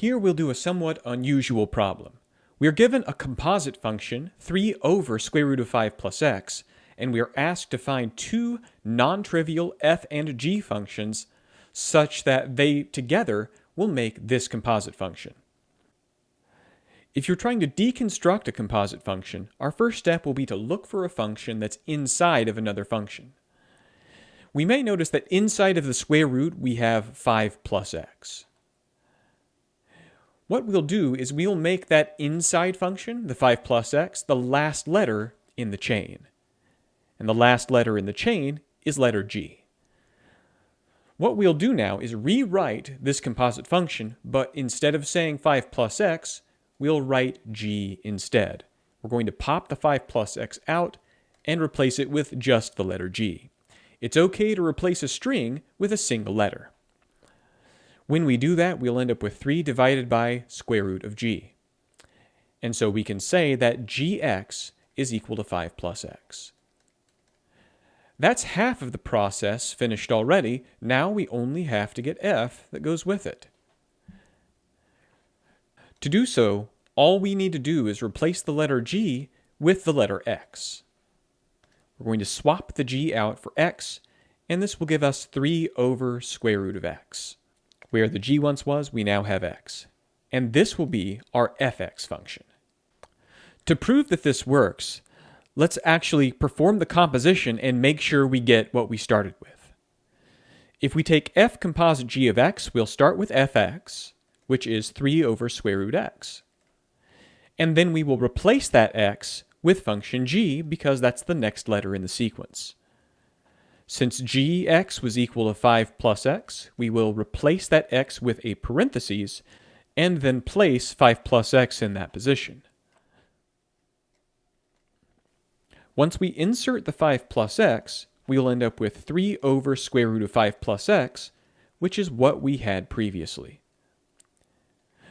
Here we'll do a somewhat unusual problem. We are given a composite function, 3 over square root of 5 plus x, and we are asked to find two non-trivial f and g functions such that they together will make this composite function. If you're trying to deconstruct a composite function, our first step will be to look for a function that's inside of another function. We may notice that inside of the square root we have 5 plus x. What we'll do is we'll make that inside function, the 5 plus x, the last letter in the chain. And the last letter in the chain is letter g. What we'll do now is rewrite this composite function, but instead of saying 5 plus x, we'll write g instead. We're going to pop the 5 plus x out and replace it with just the letter g. It's okay to replace a string with a single letter. When we do that, we'll end up with 3 divided by square root of g. And so we can say that gx is equal to 5 plus x. That's half of the process finished already. Now we only have to get f that goes with it. To do so, all we need to do is replace the letter g with the letter x. We're going to swap the g out for x, and this will give us 3 over square root of x. Where the g once was, we now have x. And this will be our fx function. To prove that this works, let's actually perform the composition and make sure we get what we started with. If we take f composite g of x, we'll start with fx, which is 3 over square root x. And then we will replace that x with function g because that's the next letter in the sequence. Since gx was equal to 5 plus x, we will replace that x with a parentheses and then place 5 plus x in that position. Once we insert the 5 plus x, we will end up with 3 over square root of 5 plus x, which is what we had previously.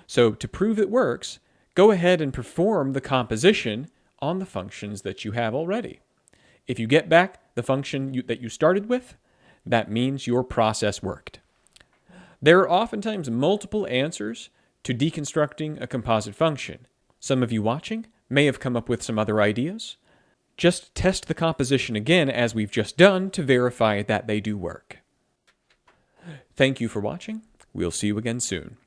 So to prove it works, go ahead and perform the composition on the functions that you have already. If you get back the function that you started with, that means your process worked. There are oftentimes multiple answers to deconstructing a composite function. Some of you watching may have come up with some other ideas. Just test the composition again as we've just done to verify that they do work. Thank you for watching. We'll see you again soon.